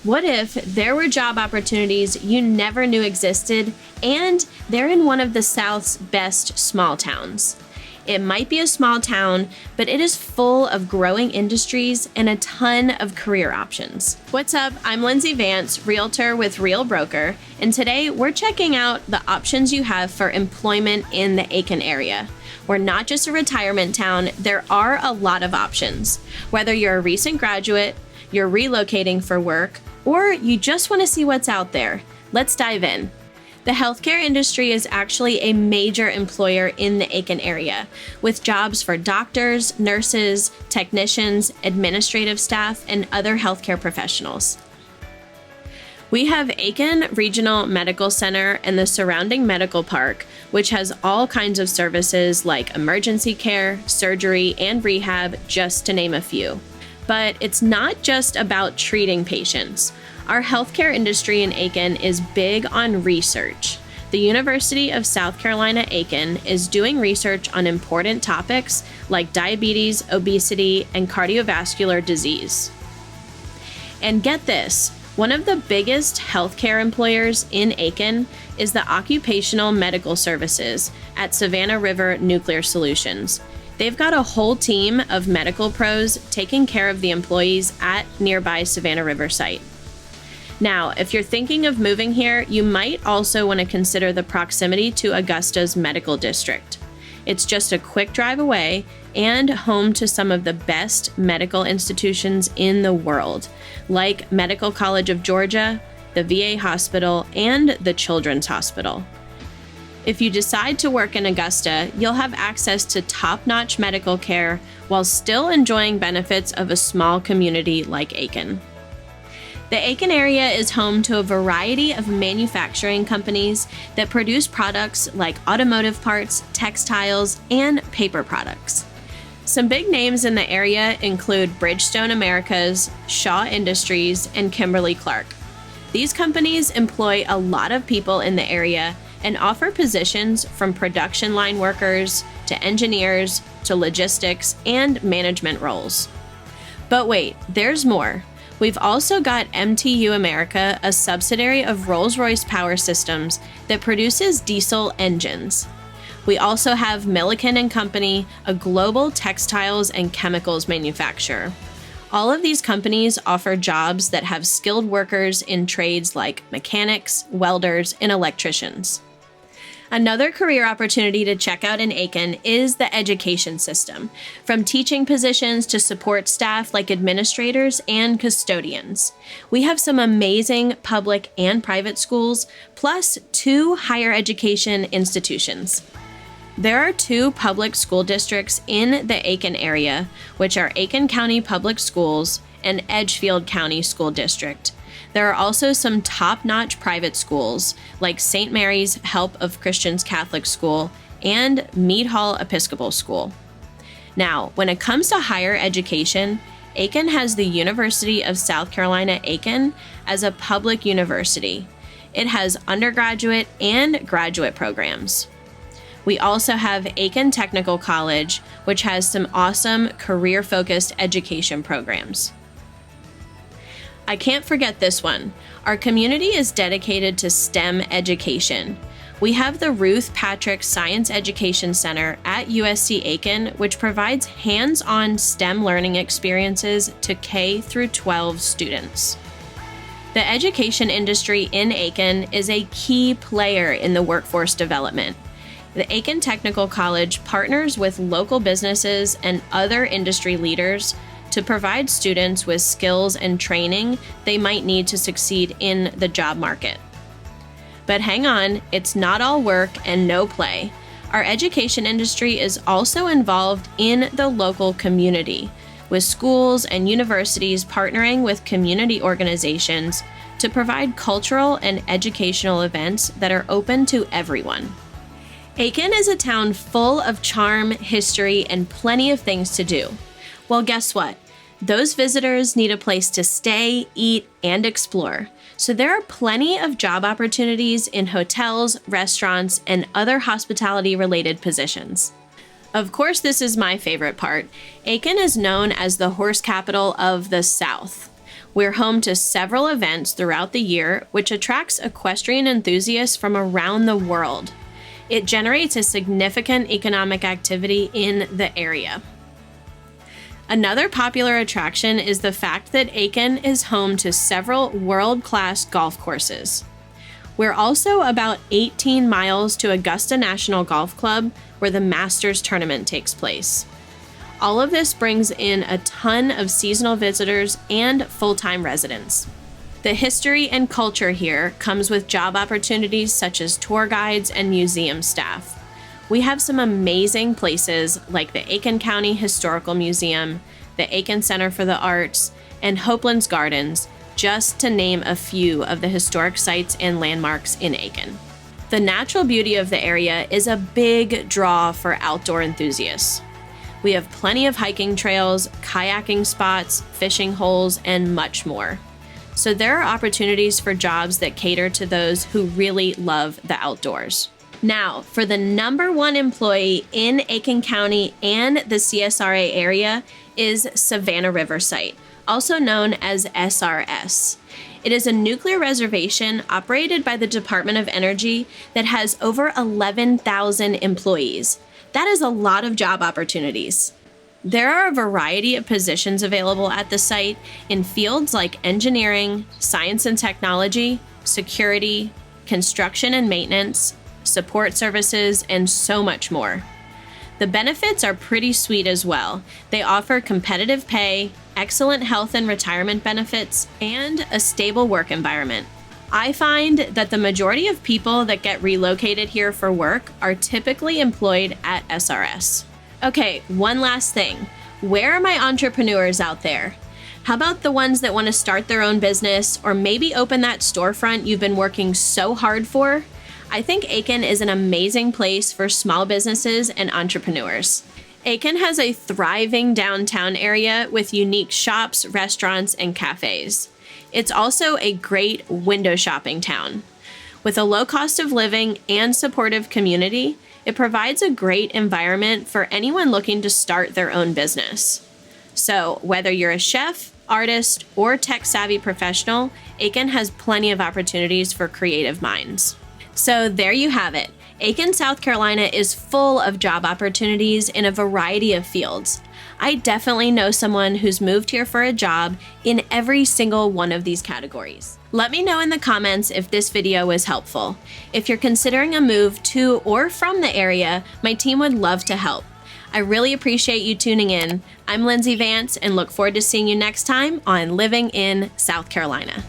What if there were job opportunities you never knew existed, and they're in one of the South's best small towns? It might be a small town, but it is full of growing industries and a ton of career options. What's up? I'm Lindsey Vance, realtor with Real Broker, and today we're checking out the options you have for employment in the Aiken area. We're not just a retirement town, there are a lot of options. Whether you're a recent graduate, you're relocating for work, or you just want to see what's out there, let's dive in. The healthcare industry is actually a major employer in the Aiken area, with jobs for doctors, nurses, technicians, administrative staff, and other healthcare professionals. We have Aiken Regional Medical Center and the surrounding medical park, which has all kinds of services like emergency care, surgery, and rehab, just to name a few. But it's not just about treating patients. Our healthcare industry in Aiken is big on research. The University of South Carolina Aiken is doing research on important topics like diabetes, obesity, and cardiovascular disease. And get this, one of the biggest healthcare employers in Aiken is the Occupational Medical Services at Savannah River Nuclear Solutions. They've got a whole team of medical pros taking care of the employees at nearby Savannah River site. Now, if you're thinking of moving here, you might also want to consider the proximity to Augusta's medical district. It's just a quick drive away and home to some of the best medical institutions in the world, like Medical College of Georgia, the VA Hospital, and the Children's Hospital. If you decide to work in Augusta, you'll have access to top-notch medical care while still enjoying benefits of a small community like Aiken. The Aiken area is home to a variety of manufacturing companies that produce products like automotive parts, textiles, and paper products. Some big names in the area include Bridgestone Americas, Shaw Industries, and Kimberly-Clark. These companies employ a lot of people in the area and offer positions from production line workers to engineers to logistics and management roles. But wait, there's more. We've also got MTU America, a subsidiary of Rolls-Royce Power Systems that produces diesel engines. We also have Milliken & Company, a global textiles and chemicals manufacturer. All of these companies offer jobs that have skilled workers in trades like mechanics, welders, and electricians. Another career opportunity to check out in Aiken is the education system, from teaching positions to support staff like administrators and custodians. We have some amazing public and private schools, plus 2 higher education institutions. There are 2 public school districts in the Aiken area, which are Aiken County Public Schools and Edgefield County School District. There are also some top-notch private schools like St. Mary's Help of Christians Catholic School and Mead Hall Episcopal School. Now, when it comes to higher education, Aiken has the University of South Carolina Aiken as a public university. It has undergraduate and graduate programs. We also have Aiken Technical College, which has some awesome career-focused education programs. I can't forget this one. Our community is dedicated to STEM education. We have the Ruth Patrick Science Education Center at USC Aiken, which provides hands-on STEM learning experiences to K through 12 students. The education industry in Aiken is a key player in the workforce development. The Aiken Technical College partners with local businesses and other industry leaders to provide students with skills and training they might need to succeed in the job market. But hang on, it's not all work and no play. Our education industry is also involved in the local community, with schools and universities partnering with community organizations to provide cultural and educational events that are open to everyone. Aiken is a town full of charm, history, and plenty of things to do. Well, guess what? Those visitors need a place to stay, eat, and explore. So there are plenty of job opportunities in hotels, restaurants, and other hospitality-related positions. Of course, this is my favorite part. Aiken is known as the horse capital of the South. We're home to several events throughout the year, which attracts equestrian enthusiasts from around the world. It generates a significant economic activity in the area. Another popular attraction is the fact that Aiken is home to several world-class golf courses. We're also about 18 miles to Augusta National Golf Club, where the Masters tournament takes place. All of this brings in a ton of seasonal visitors and full-time residents. The history and culture here comes with job opportunities such as tour guides and museum staff. We have some amazing places like the Aiken County Historical Museum, the Aiken Center for the Arts, and Hopeland's Gardens, just to name a few of the historic sites and landmarks in Aiken. The natural beauty of the area is a big draw for outdoor enthusiasts. We have plenty of hiking trails, kayaking spots, fishing holes, and much more. So there are opportunities for jobs that cater to those who really love the outdoors. Now, for the #1 employee in Aiken County and the CSRA area is Savannah River Site, also known as SRS. It is a nuclear reservation operated by the Department of Energy that has over 11,000 employees. That is a lot of job opportunities. There are a variety of positions available at the site in fields like engineering, science and technology, security, construction and maintenance, support services, and so much more. The benefits are pretty sweet as well. They offer competitive pay, excellent health and retirement benefits, and a stable work environment. I find that the majority of people that get relocated here for work are typically employed at SRS. Okay, one last thing. Where are my entrepreneurs out there? How about the ones that want to start their own business or maybe open that storefront you've been working so hard for? I think Aiken is an amazing place for small businesses and entrepreneurs. Aiken has a thriving downtown area with unique shops, restaurants, and cafes. It's also a great window shopping town. With a low cost of living and supportive community, it provides a great environment for anyone looking to start their own business. So whether you're a chef, artist, or tech-savvy professional, Aiken has plenty of opportunities for creative minds. So there you have it. Aiken, South Carolina is full of job opportunities in a variety of fields. I definitely know someone who's moved here for a job in every single one of these categories. Let me know in the comments if this video was helpful. If you're considering a move to or from the area, my team would love to help. I really appreciate you tuning in. I'm Lindsey Vance and look forward to seeing you next time on Living in South Carolina.